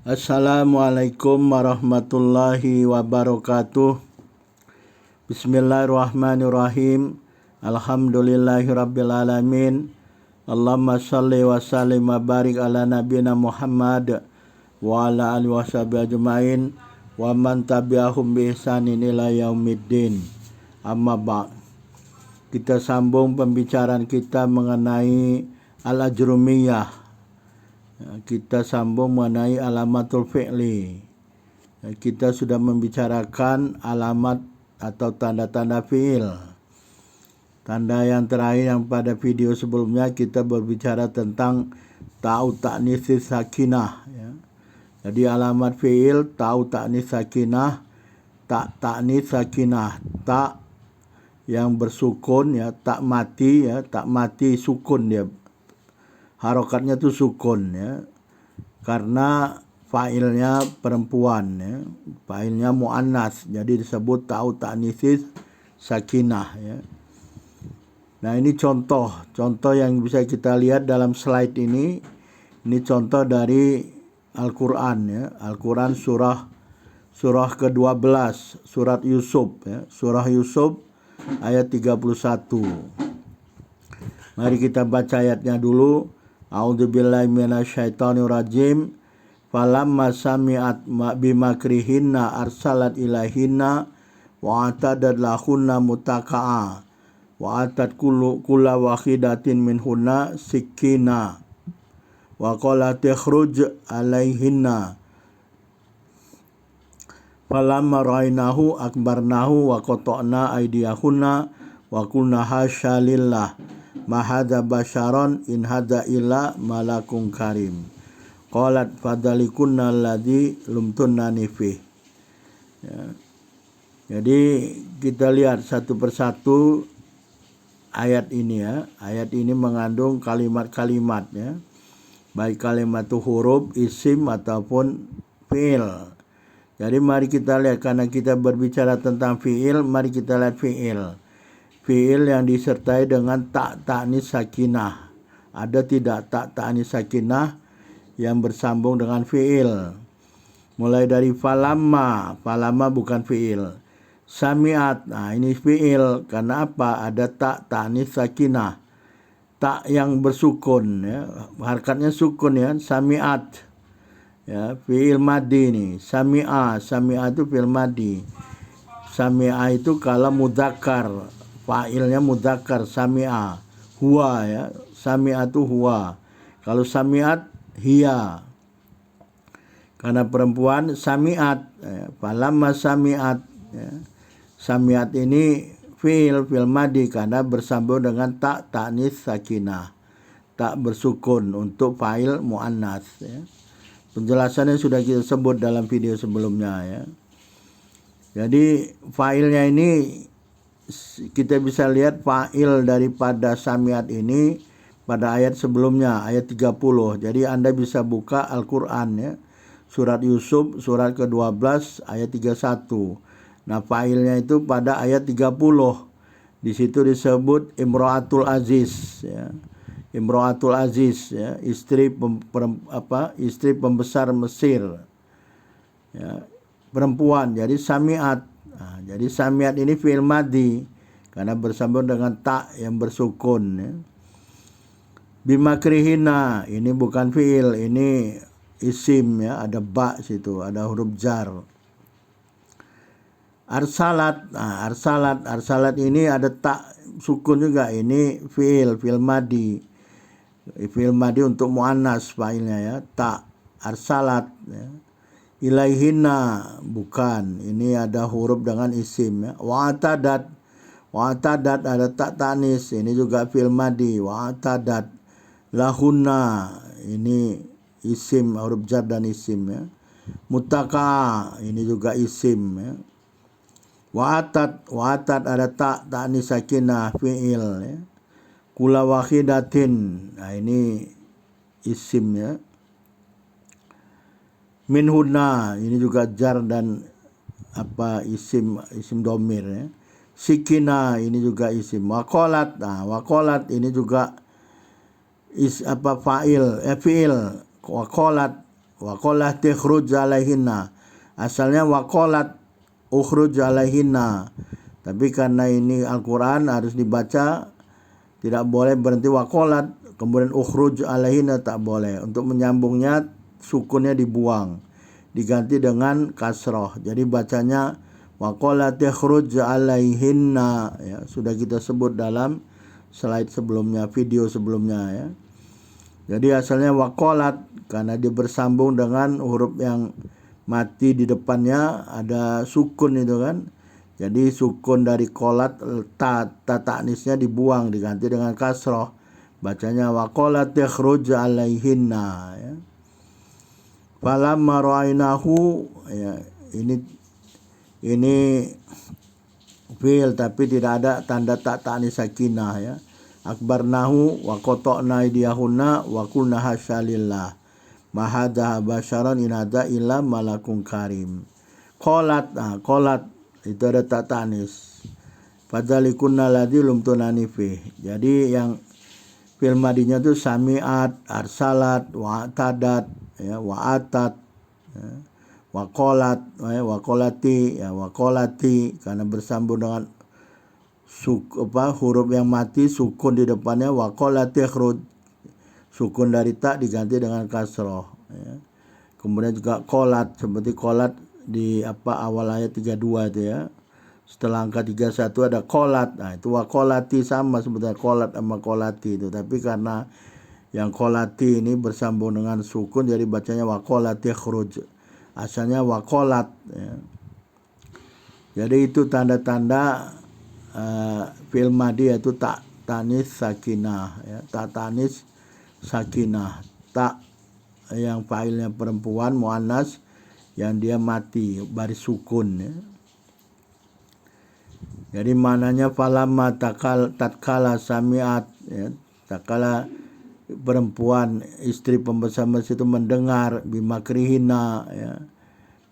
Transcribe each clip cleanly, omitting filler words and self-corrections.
Assalamualaikum warahmatullahi wabarakatuh. Bismillahirrahmanirrahim. Alhamdulillahirrabbilalamin. Allahumma salli wa sallim wa barik ala nabiyina Muhammad wa ala alihi wa sahbihi ajma'in wa man tabi'ahum bi ihsanin ila yaumiddin. Amma ba'd. Kita sambung pembicaraan kita mengenai al-ajrumiyah. Kita sambung mengenai alamatul fi'li. Kita sudah membicarakan alamat atau tanda-tanda fi'il. Tanda yang terakhir yang pada video sebelumnya kita berbicara tentang ta'u ta'nis sakinah. Jadi alamat fi'il ta'u ta'nis sakinah, ta'nis sakinah, ta yang bersukun ya, tak mati ya, tak mati sukun dia. Harokatnya tuh sukun ya, karena fa'ilnya perempuan ya, fa'ilnya mu'annas, jadi disebut ta'u ta'nisis sakinah ya. Nah ini contoh yang bisa kita lihat dalam slide ini contoh dari Al-Quran ya, Al-Quran surah ke-12, surat Yusuf ya, surah Yusuf ayat 31. Mari kita baca ayatnya dulu. A'udzubillahi minasyaitonirrajim. Falamma sami'at bimakrihinna arsalat ilaihinna wa atadat lahunna mutaka'a wa atat kulla wahidatin minhunna sikina wa qalat ikhruj alaihinna falamma ra'aynahu akbarnahu wa qata'na aydiyahunna wa qulna hasya lillah ma hadza basyaron in hadza illa malakun karim. Qalat fadalikunna alladzi lumtunnani fi. Ya. Jadi kita lihat satu persatu ayat ini ya. Ayat ini mengandung kalimat-kalimat ya. Baik kalimat itu huruf, isim ataupun fi'il. Jadi mari kita lihat, karena kita berbicara tentang fi'il, mari kita lihat fi'il. Fi'il yang disertai dengan ta'nis sakinah. Ada tidak ta'nis sakinah yang bersambung dengan fi'il? Mulai dari falamma bukan fi'il. Sami'at, nah ini fi'il. Karena apa? Ada ta'nis sakinah. Tak yang bersukun ya. Harkatnya sukun ya, sami'at. Ya, fi'il madi ini. Sami'a itu fi'il madi. Sami'a itu kalau mudzakkar. Fa'ilnya mudzakkar, sami'a, huwa ya, sami'atu huwa. Kalau sami'at, hiya. Karena perempuan, sami'at, ya. Falamma sami'at, ya. Sami'at ini fi'il madi karena bersambung dengan ta'nis sakinah, tak bersukun untuk fa'il mu'annas ya. Penjelasannya sudah kita sebut dalam video sebelumnya ya. Jadi fa'ilnya ini kita bisa lihat fa'il daripada sami'at ini pada ayat sebelumnya, ayat 30. Jadi Anda bisa buka Al-Quran ya, surat Yusuf, surat ke-12, ayat 31. Nah fa'ilnya itu pada ayat 30. Di situ disebut Imro'atul Aziz ya. Imro'atul Aziz ya, istri pembesar Mesir ya, perempuan. Jadi sami'at. Nah, jadi sami'at ini fi'il madi karena bersambung dengan ta yang bersukun ya. Bimakrihina ini bukan fi'il, ini isim ya, ada ba situ, ada huruf jar. Arsalat, nah arsalat ini ada ta sukun juga, ini fi'il madi. Fi'il madi untuk muannas fa'ilnya ya, ta arsalat ya. Ilaihinna bukan, ini ada huruf dengan isim ya. Wa atadat ada tak tanis, ini juga fi'il madi. Wa atadat lahunna, ini isim, huruf jar dan isim ya. Mutaka, ini juga isim ya. Wa atat ada tak tanis sakinah, fi'il ya. Kula wahidatin, nah ini isim ya. Minhuna, ini juga jar dan isim domir ya. Sikina, ini juga isim. Waqalat, nah waqalat ini juga fi'il. Waqalat Wa qalat ikhruj alaihinna. Asalnya wa qalat ukhruj alaihinna. Tapi karena ini Al-Quran harus dibaca, tidak boleh berhenti wa qalat kemudian ukhruj alaihinna, tak boleh. Untuk menyambungnya sukunnya dibuang, diganti dengan kasroh. Jadi bacanya wa qalat ikhruj alaihinna, ya, sudah kita sebut dalam slide sebelumnya, video sebelumnya, ya. Jadi asalnya wa qalat karena dia bersambung dengan huruf yang mati di depannya ada sukun itu kan. Jadi sukun dari qalat ta ta'nisnya dibuang, diganti dengan kasroh. Bacanya wa qalat ikhruj alaihinna, ya. Falamma ra'ainahu, ya, ini fi'il tapi tidak ada tanda ta'nis sakinah, ya. Akbarnahu wa qata'na aydiyahunna wa qulna hasyalillah ma hadza basyaran in hadza illa malakun karim. Qalat, qalat itu ada ta'nis. Fadzalikunna ladzi lam tunani fi. Jadi yang fi'il madinya itu sami'at, arsalat, wa'tadat, ya, wa'atat, ya, wa qalat, ya, wa qalati, ya, wa qalati karena bersambung dengan huruf yang mati, sukun di depannya. Wa qalati ikhruj, sukun dari ta diganti dengan kasroh, ya. Kemudian juga qalat seperti qalat di awal ayat 32 itu, ya. Setelah angka 31 ada qalat. Nah, itu wa qalati sama sebetulnya qalat sama qalati itu. Tapi karena yang qalati ini bersambung dengan sukun jadi bacanya wa qalati ikhruj. Asalnya wa qalat, ya. Jadi itu tanda-tanda fi'il madi yaitu ta'nis sakinah, ya. Ta'nis sakinah, tak yang fa'ilnya perempuan muannas yang dia mati baris sukun, ya. Jadi mananya falamma tatkala sami'at, ya, tatkala perempuan istri pembesar Mesir itu mendengar bimakrihina, ya.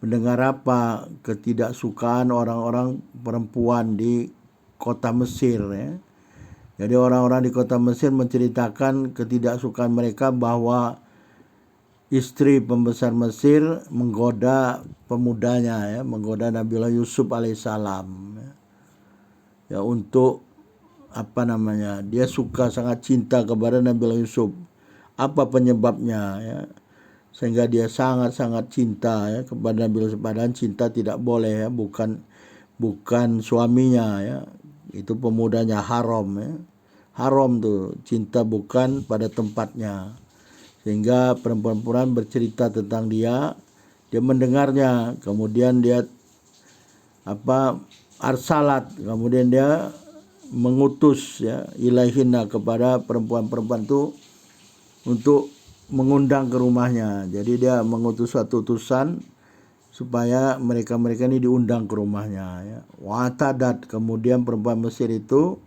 Mendengar apa? Ketidaksukaan orang-orang perempuan di kota Mesir, ya. Jadi orang-orang di kota Mesir menceritakan ketidaksukaan mereka bahwa istri pembesar Mesir menggoda pemudanya, ya, menggoda Nabiullah Yusuf alaihissalam, ya. Ya, untuk dia suka, sangat cinta kepada Nabiullah Yusuf. Apa penyebabnya, ya? Sehingga dia sangat-sangat cinta, ya, kepada Nabiullah Yusuf. Padahal cinta tidak boleh, ya, bukan suaminya, ya. Itu pemudanya haram, ya. Haram tuh, cinta bukan pada tempatnya. Sehingga perempuan-perempuan bercerita tentang dia mendengarnya, kemudian dia arsalat, kemudian dia mengutus, ya, ilaihinna kepada perempuan-perempuan itu untuk mengundang ke rumahnya. Jadi dia mengutus suatu utusan supaya mereka-mereka ini diundang ke rumahnya, ya. Wa'tadat, kemudian perempuan Mesir itu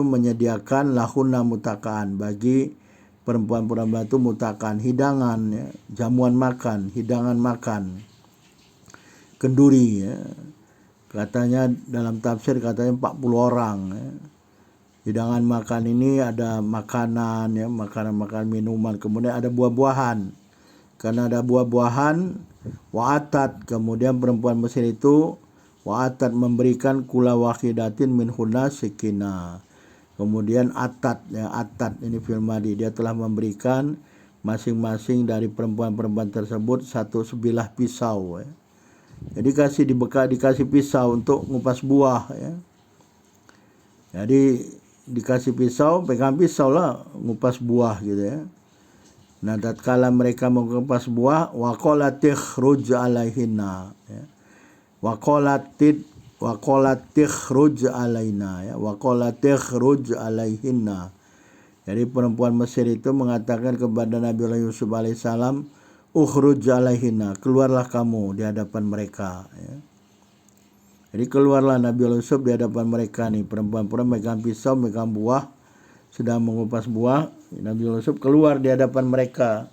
menyediakan lahunna mutakaan, bagi perempuan-perempuan itu mutakaan, hidangan, ya, jamuan makan, hidangan makan, kenduri, ya. Katanya dalam tafsir katanya 40 orang, ya. Hidangan makan ini ada makanan, ya, makanan minuman, kemudian ada buah-buahan. Karena ada buah-buahan, wa'atat, kemudian perempuan Mesir itu wa'atat memberikan kula wahidatin min hunna sikina. Kemudian atat, ya, atat ini fi'il madi, dia telah memberikan masing-masing dari perempuan-perempuan tersebut satu sebilah pisau, ya. Jadi dikasih pisau untuk ngupas buah, ya. Jadi dikasih pisau, pegang pisau lah ngupas buah gitu, ya. Nah, tatkala mereka mengupas buah, wa qalat ikhruj alaihinna, ya. Wa qalat ikhruj alaina, ya. Wa qalat ikhruj alaihinna. Jadi perempuan Mesir itu mengatakan kepada Nabiullah Yusuf alaihissalam, ukhruj alaihinna, keluarlah kamu di hadapan mereka, ya. Jadi keluarlah Nabiullah Yusuf di hadapan mereka nih, perempuan-perempuan megang pisau, megang buah, sedang mengupas buah. Nabiullah Yusuf keluar di hadapan mereka.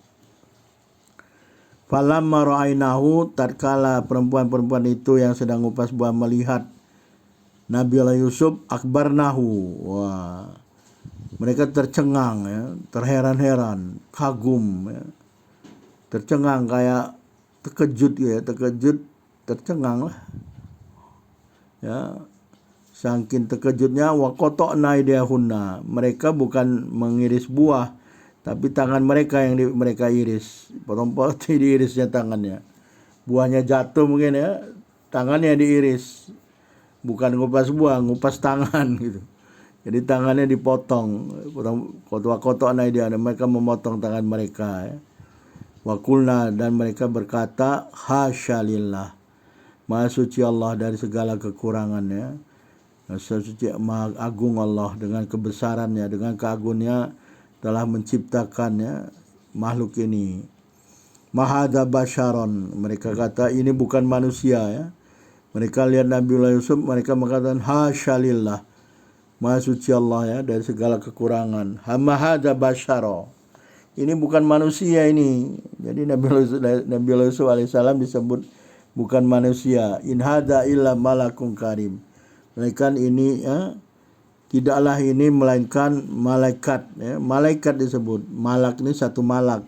Falamma ra'ainahu, tatkala perempuan-perempuan itu yang sedang mengupas buah melihat Nabiullah Yusuf, akbarnahu, wah, mereka tercengang, ya, terheran-heran, kagum, ya. tercengang kayak terkejut ya, tercengang lah. Ya, saking terkejutnya wa qata'na aydiyahunna, mereka bukan mengiris buah tapi tangan mereka yang mereka iris. Potong-potong diirisnya tangannya. Buahnya jatuh mungkin ya, tangannya diiris. Bukan ngupas buah, ngupas tangan gitu. Jadi tangannya dipotong. Kotak-kotak dia, mereka memotong tangan mereka. Ya. Wakulna, dan mereka berkata, Hasya lillah. Maha suci Allah dari segala kekurangannya. Maha suci, maha agung Allah dengan kebesarannya, dengan keagungannya telah menciptakannya makhluk ini. Mahadha basyaron. Mereka kata ini bukan manusia ya. Mereka lihat Nabiullah Yusuf, mereka mengatakan Hasya lillah. Maha suci Allah ya dari segala kekurangan. Mahadha basyara. Ini bukan manusia ini. Jadi Nabi Yusuf alaihissalam disebut bukan manusia. In hadza illa malakun karim. Melainkan ini ya, tidaklah ini melainkan malaikat ya. Malaikat disebut. Malak ini satu malak.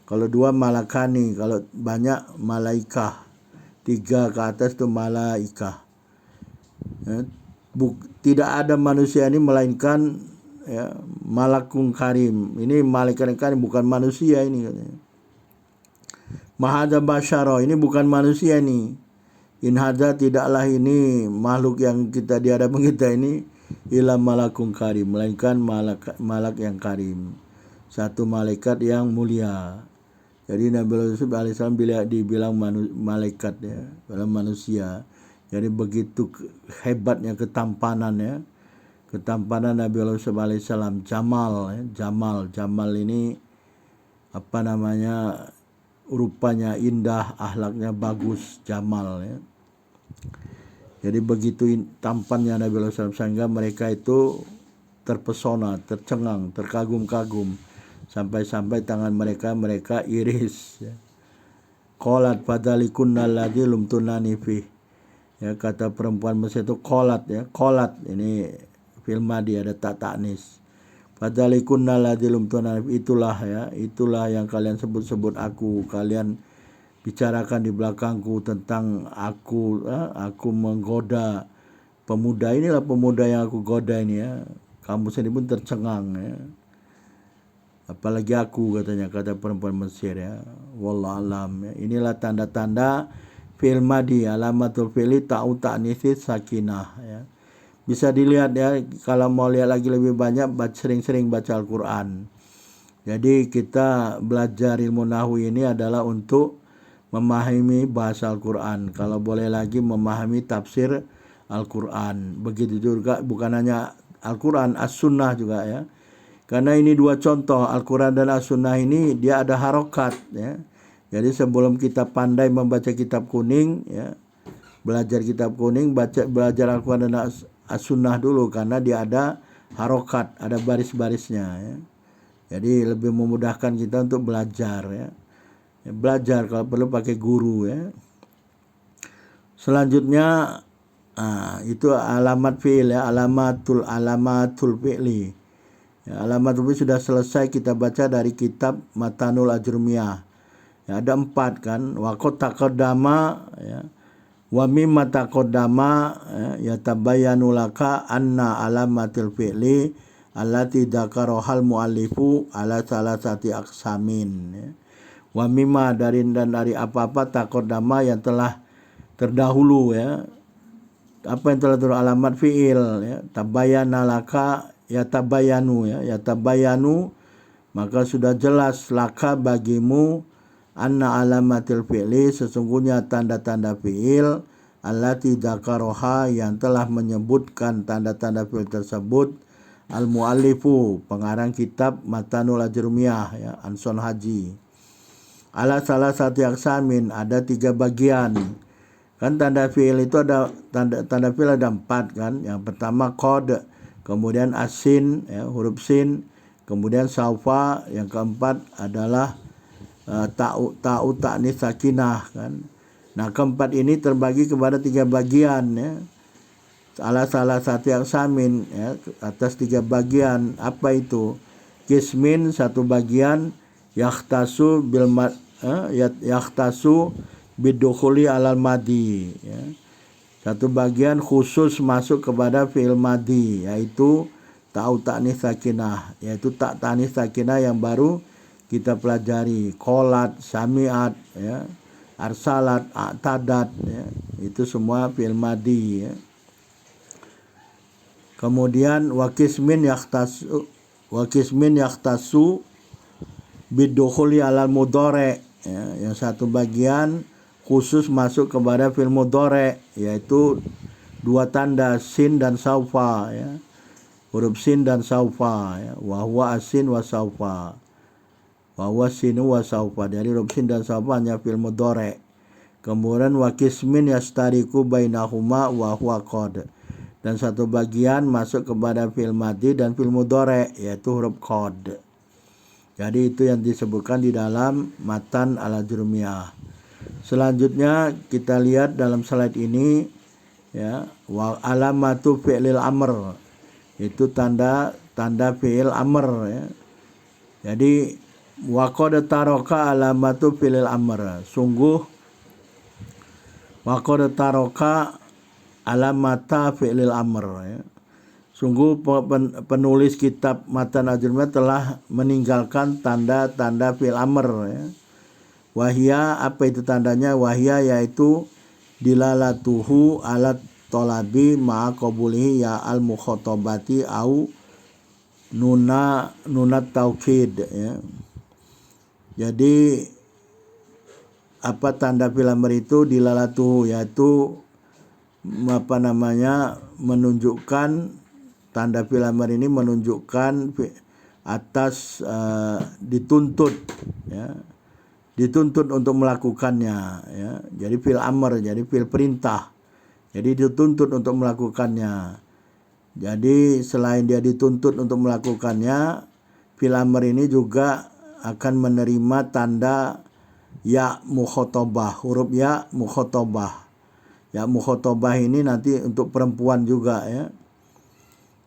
Kalau dua malakani, kalau banyak malaikah. 3 ke atas itu malaikah. Ya. Tidak ada manusia ini melainkan ya, malakun karim. Ini malaikat karim, bukan manusia ini katanya. Mahadha basyara, ini bukan manusia ini. In hadza, tidaklah ini makhluk yang kita di hadapan kita ini illa malakun karim, melainkan malak yang karim. Satu malaikat yang mulia. Jadi Nabi Yusuf alaihissalam dibilang malaikat ya, dalam manusia. Jadi begitu hebatnya ketampanannya. Ketampanan Nabi Yusuf alaihissalam, Jamal ya. Jamal ini apa namanya, rupanya indah, akhlaknya bagus, Jamal ya. Jadi begitu tampannya Nabi Yusuf sehingga mereka itu terpesona, tercengang, terkagum-kagum. Sampai-sampai tangan mereka iris ya. Qalat fadalikunna alladzi lumtunani fi. Ya, kata perempuan Mesir itu qalat ya. Qalat ini fil madi ada tak ta'nis. Fadalikunna alladzi lumtunani fi, itulah yang kalian sebut-sebut aku. Kalian bicarakan di belakangku tentang aku menggoda pemuda. Inilah pemuda yang aku goda ini ya. Kamu sendiri pun tercengang ya. Apalagi aku katanya, kata perempuan Mesir ya. Wallahu alam ya. Inilah tanda-tanda fi'il madi, alamatul fi'li ta'u ta'nitsis sakinah ya. Bisa dilihat ya, kalau mau lihat lagi lebih banyak, sering-sering baca Al-Qur'an. Jadi kita belajar ilmu nahwu ini adalah untuk memahami bahasa Al-Qur'an. Kalau boleh lagi memahami tafsir Al-Qur'an. Begitu juga bukan hanya Al-Qur'an, As-Sunnah juga ya. Karena ini dua contoh, Al-Quran dan As-Sunnah ini dia ada harokat ya. Jadi sebelum kita pandai membaca kitab kuning ya, belajar kitab kuning, belajar Al-Quran dan As-Sunnah dulu, karena dia ada harokat, ada baris-barisnya ya. Jadi lebih memudahkan kita untuk belajar ya. Belajar kalau perlu pakai guru ya. Selanjutnya itu alamat fi'il ya, alamatul fi'li. Ya, alamat fi'il sudah selesai kita baca dari kitab Matanul Ajrumiyah. Ya, ada 4 kan. Wa qad taqaddama ya. Wa mimma taqaddama ya tabayyanu laka anna alamatil fi'li allati dzakaraha al-muallifu ala salasati aqsamin ya. Wa mimma dari apa-apa taqaddama yang telah terdahulu ya. Apa yang telah terdahulu alamat fi'il ya. Tabayyana laka ya tabayanu ya. Ya tabayanu, maka sudah jelas laka bagimu anna alamatil fi'li, sesungguhnya tanda-tanda fi'il allati dzakaraha, yang telah menyebutkan tanda-tanda fi'il tersebut al-muallifu, pengarang kitab Matanul Ajrumiyah ya, Anson Haji. Ala salah satu aksamin, ada 3 bagian. Kan tanda fi'il itu ada tanda fi'il ada 4 kan. Yang pertama qad, kemudian asin ya, huruf sin, kemudian saufa, yang keempat adalah ta'u ta'nis sakinah kan. Nah, keempat ini terbagi kepada 3 bagian ya. Salah satu yang samin ya, atas 3 bagian. Apa itu? Kismin, 1 bagian, yakhtasu yakhtasu bidukhuli alal madi, ya. Satu bagian khusus masuk kepada fi'il madi, yaitu ta'u ta'nis sakinah, yaitu tak ta'nis sakinah yang baru kita pelajari. Qolat, sami'at, ya, arsalat, a'tadat, ya, itu semua fi'il madi, ya. Kemudian wakismin yakhtasu bidukhuli alal mudhari, ya, yang satu bagian khusus masuk kepada fi'il mudhari, yaitu dua tanda sin dan saufa, ya. Huruf sin dan saufa, ya. Wa huwa asin wa saufa. Wa huwa sinu wa saufa. Dari huruf sin dan saufa hanya fi'il mudhari. Kemudian wa qismin yastariku bainahuma wa huwa qad. Dan satu bagian masuk kepada fi'il madhi dan fi'il mudhari, yaitu huruf qad. Jadi itu yang disebutkan di dalam matan al-Ajrumiyah. Selanjutnya kita lihat dalam slide ini, ya, wa alamatu fi'lil amr, itu tanda fi'il amr, ya. Jadi wa qad taraka alamatu fi'lil amr, sungguh wa qad taraka alamata fi'lil amr, ya. Sungguh penulis kitab Matan Al-Ajrumiyah telah meninggalkan tanda-tanda fi'il amr, ya. Wahia, apa itu tandanya? Wahia yaitu dilalatuhu alat tolabi ma'a qabulihi ya al mukhatabati au nunat taukid, ya. Jadi apa tanda fi'il amr itu? Dilalatuhu, yaitu menunjukkan, tanda fi'il amr ini menunjukkan atas dituntut, ya. Dituntut untuk melakukannya, ya. Jadi fi'il amr, jadi fi'il perintah. Jadi dituntut untuk melakukannya. Jadi selain dia dituntut untuk melakukannya, fi'il amr ini juga akan menerima tanda ya mukhatabah, huruf ya mukhatabah. Ya mukhatabah ini nanti untuk perempuan juga, ya.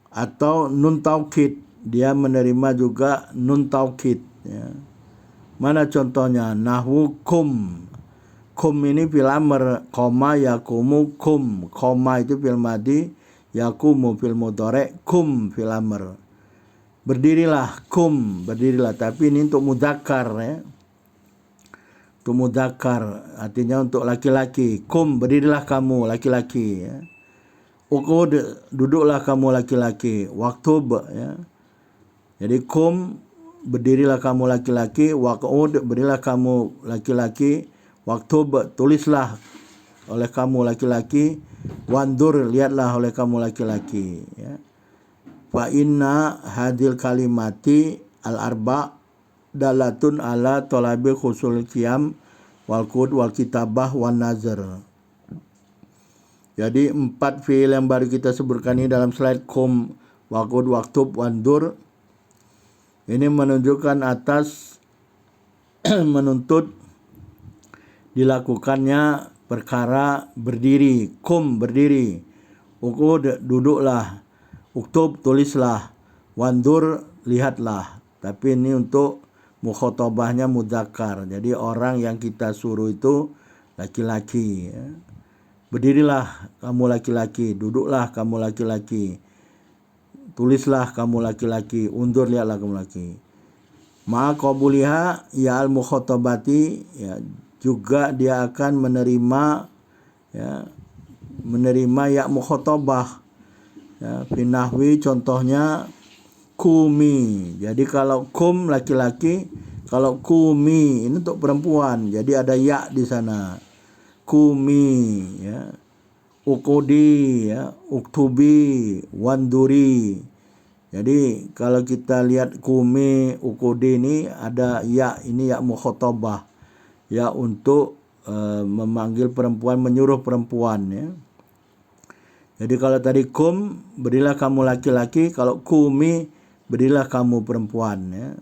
Atau nun taukid, dia menerima juga nun taukid, ya. Mana contohnya? Nahwu kum. Kum ini fi'il amr, koma yakumu kum. Koma itu fi'il madhi, yakumu fi'il mudhari, kum fi'il amr. Berdirilah, kum, berdirilah. Tapi ini untuk mudzakkar, ya. Untuk mudzakkar, artinya untuk laki-laki. Kum, berdirilah kamu laki-laki, ya. Uqud, duduklah kamu laki-laki. Waktub, ya. Jadi kum, berdirilah kamu laki-laki. Waq'ud, berdirilah kamu laki-laki. Waktub, tulislah oleh kamu laki-laki. Wandur, lihatlah oleh kamu laki-laki, ya. Fa inna hadil kalimati al-arba' dalatun ala talabil khusul qiyam wal qud wal kitabah wan nazar. Jadi 4 fi'il yang baru kita sebutkan ini dalam slide, kum, waqud, waktub, wandur, ini menunjukkan atas menuntut dilakukannya perkara berdiri. Kum, berdiri. Uqud, duduklah. Uktub, tulislah. Wandur, lihatlah. Tapi ini untuk mukhatabahnya mudzakkar. Jadi orang yang kita suruh itu laki-laki, ya. Berdirilah kamu laki-laki. Duduklah kamu laki-laki. Tulislah kamu laki-laki, undur, lihatlah kamu laki. Ma'a qabuliha ya al mukhatabati, ya, juga dia akan menerima, ya, menerima ya mukhatabah, ya. Fi nahwi, contohnya kumi. Jadi kalau kum laki-laki, kalau kumi ini untuk perempuan. Jadi ada ya di sana. Kumi, ya. Uqudi, ya, uktubi, wanduri. Jadi kalau kita lihat kumi, uqudi ini ada ya, ini ya mukhatabah, ya untuk memanggil perempuan, menyuruh perempuan, ya. Jadi kalau tadi kum, berilah kamu laki-laki, kalau kumi, berilah kamu perempuan, ya.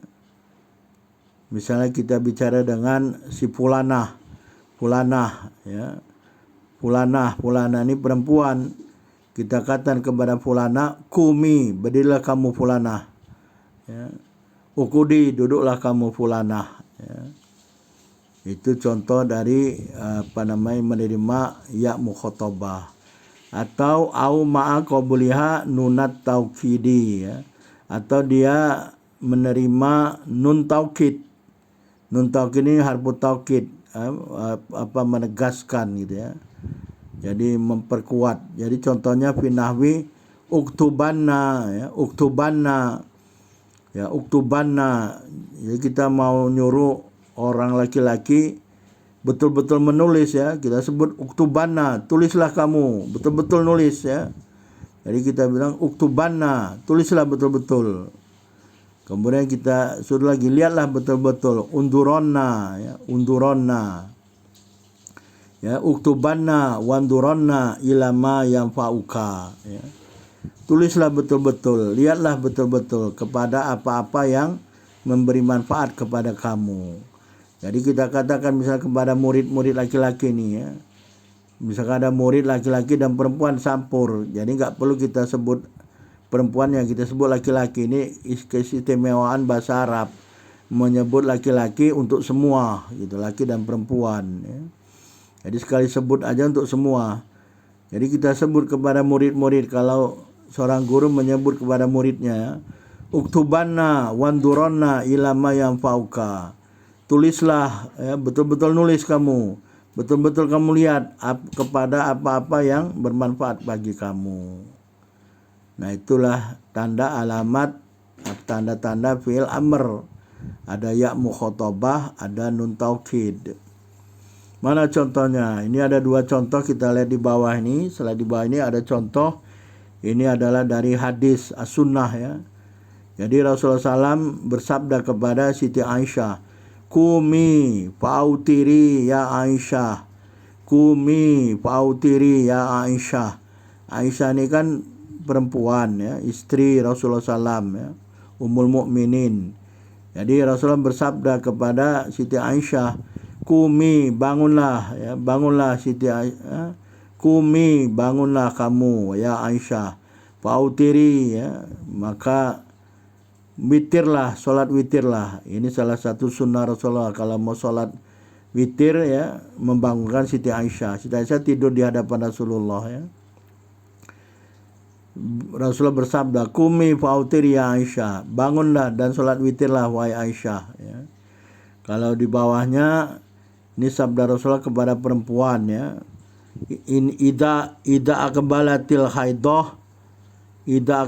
Misalnya kita bicara dengan si fulanah, ya. Fulanah ini perempuan. Kita katakan kepada fulanah, kumi, berdirilah kamu fulanah, ya. Uqudi, duduklah kamu fulanah, ya. Itu contoh dari menerima ya mukhatabah. Atau au ma'a qabliha nunat taukidi, ya. Atau dia menerima nun taukid. Nun taukid ini harfu taukid, menegaskan gitu ya. Jadi memperkuat. Jadi contohnya fi nahwi uktubanna, ya, uktubanna. Ya, uktubanna. Jadi kita mau nyuruh orang laki-laki betul-betul menulis, ya. Kita sebut uktubanna, tulislah kamu, betul-betul nulis, ya. Jadi kita bilang uktubanna, tulislah betul-betul. Kemudian kita suruh lagi, lihatlah betul-betul, unduronna, ya, unduronna. Ya, uktubanna wanduronna ilama yang fauka, ya. Tulislah betul-betul, lihatlah betul-betul kepada apa-apa yang memberi manfaat kepada kamu. Jadi kita katakan misal kepada murid-murid laki-laki nih, ya. Misalkan ada murid laki-laki dan perempuan campur, jadi nggak perlu kita sebut perempuan, yang kita sebut laki-laki. Ini keistimewaan bahasa Arab, menyebut laki-laki untuk semua, gitu, laki dan perempuan, ya. Jadi sekali sebut aja untuk semua. Jadi kita sebut kepada murid-murid, kalau seorang guru menyebut kepada muridnya, ya, uktubanna wanduronna ilama yang fauka. Tulislah, ya, betul-betul nulis kamu, betul-betul kamu lihat kepada apa-apa yang bermanfaat bagi kamu. Nah, itulah tanda alamat, tanda-tanda fi'il amr. Ada ya mukhatabah, ada nun taukid. Mana contohnya? Ini ada dua contoh, kita lihat di bawah ini. Setelah di bawah ini ada contoh. Ini adalah dari hadis as-sunnah, ya. Jadi Rasulullah SAW bersabda kepada Siti Aisyah, "Kumi fa'autiri ya Aisyah. Kumi fa'autiri ya Aisyah." Aisyah ini kan perempuan, ya, istri Rasulullah SAW, ya, Ummul Mukminin. Jadi Rasulullah bersabda kepada Siti Aisyah, "Kumi, bangunlah, ya, bangunlah Siti Aisyah. Kumi, bangunlah kamu ya Aisyah. Fa'autiri, ya, maka witirlah, sholat witirlah." Ini salah satu sunnah Rasulullah, kalau mau sholat witir, ya, membangunkan Siti Aisyah. Siti Aisyah tidur di hadapan Rasulullah, ya. Rasulullah bersabda, "Kumi fa'autiri ya Aisyah." Bangunlah dan sholat witirlah wahai Aisyah, ya. Kalau di bawahnya ini sabda Rasulullah kepada perempuan, ya. Ida akbalatil haidah, ida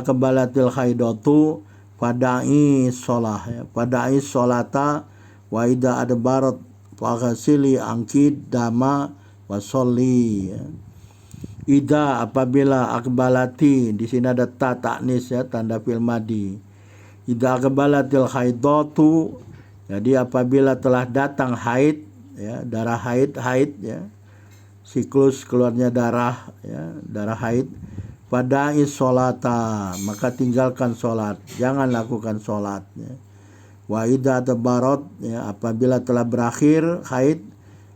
akbalatil haidatu fada'i sholah, ya. Fada'i sholata wa ida adbarat faghsili angkid dama wa sholli, ya. Ida, apabila, akbalati, di sini ada ta taknis, ya, tanda fi'il madi. Ida akbalatil haidatu, jadi apabila telah datang haid, ya, darah haid, ya, siklus keluarnya darah, ya, darah haid, fada'i sholata, maka tinggalkan sholat, jangan lakukan sholat, ya. Wa idza tabarat, ya, apabila telah berakhir haid,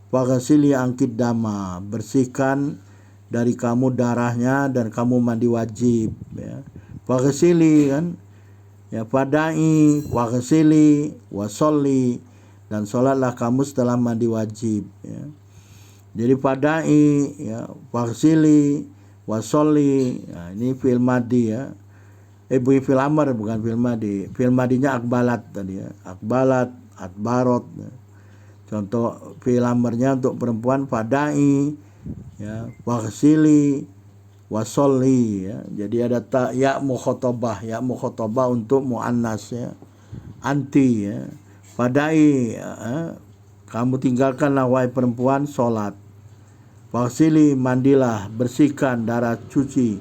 faghsili angkid dama, bersihkan dari kamu darahnya dan kamu mandi wajib, ya. Faghsili, kan, ya, fada'i waghsili wasolli, dan sholatlah kamu setelah mandi wajib, ya. Jadi fada'i, ya, waghsili wasolli, nah, ini fi'il madi, ya. Fi'il amr, bukan fi'il madi. Fi'il madinya akbalat tadi, ya. Akbalat, adbarot, ya. Contoh fi'il amrnya untuk perempuan fada'i, ya, waghsili wasolli, ya. Jadi ada ya mukhatabah untuk muannas, ya, anti, ya. Fada'i, ya, kamu tinggalkanlah wahai perempuan sholat. Waghsili, mandilah, bersihkan darah, cuci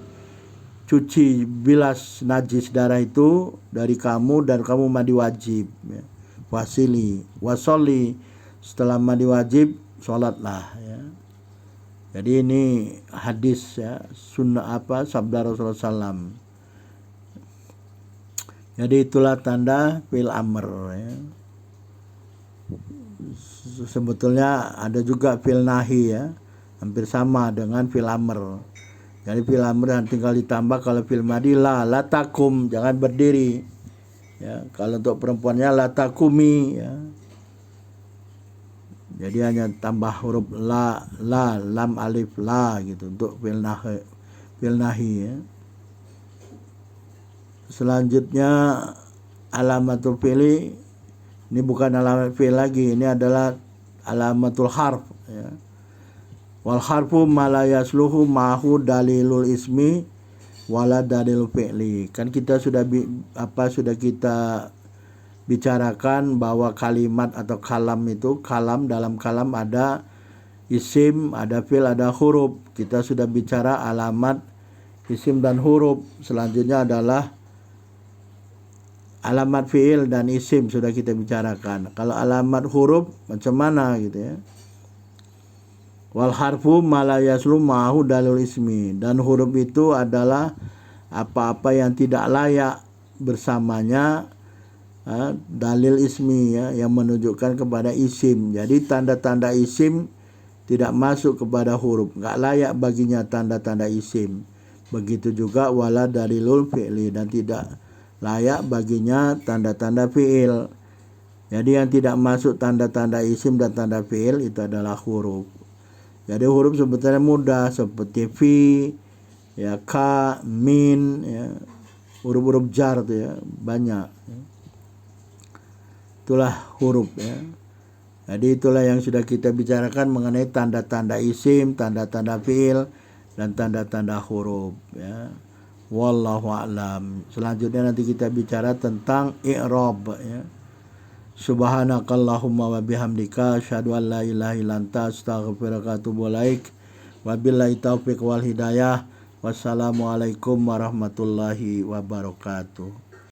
bilas najis darah itu dari kamu dan kamu mandi wajib, ya. Waghsili wasolli, setelah mandi wajib sholatlah, ya. Jadi ini hadis, ya, sunnah sabda Rasulullah SAW. Jadi itulah tanda fi'il amr, ya. Sebetulnya ada juga fi'il nahi, ya, hampir sama dengan fi'il amr. Jadi fi'il amr tinggal ditambah, kalau fi'il madi la takum, jangan berdiri, ya. Kalau untuk perempuannya la takumi, ya. Jadi hanya tambah huruf la, lam, alif, la gitu untuk fi'il nahi ya. Selanjutnya alamatul fi'li, ini bukan alamat fi'il lagi, ini adalah alamatul harf ya. Wal harfu ma la yasluhu ma'hu dalilul ismi wala dalil fi'li. Kan kita sudah kita bicarakan bahwa kalimat atau kalam itu, dalam kalam ada isim, ada fi'il, ada huruf. Kita sudah bicara alamat isim dan huruf. Selanjutnya adalah alamat fi'il dan isim, sudah kita bicarakan. Kalau alamat huruf macam mana gitu ya. Wal harfu ma la yaslu ma'hu dalil ismi, dan huruf itu adalah apa-apa yang tidak layak bersamanya dalil ismi ya, yang menunjukkan kepada isim. Jadi tanda-tanda isim tidak masuk kepada huruf, nggak layak baginya tanda-tanda isim. Begitu juga wala dalilul fi'li, dan tidak layak baginya tanda-tanda fi'il. Jadi yang tidak masuk tanda-tanda isim dan tanda fi'il itu adalah huruf. Jadi huruf sebetulnya mudah, seperti fi, ya, ka, min, ya, huruf-huruf jar tuh ya, banyak. Itulah huruf ya. Jadi itulah yang sudah kita bicarakan mengenai tanda-tanda isim, tanda-tanda fi'il, dan tanda-tanda huruf ya. Wallahu a'lam. Selanjutnya nanti kita bicara tentang i'rab ya. Subhanakallahumma wa bihamdika asyhadu an la ilaha illa anta astaghfiruka wa atubu ilaik. Wabillahi taufiq wal hidayah. Wassalamualaikum warahmatullahi wabarakatuh.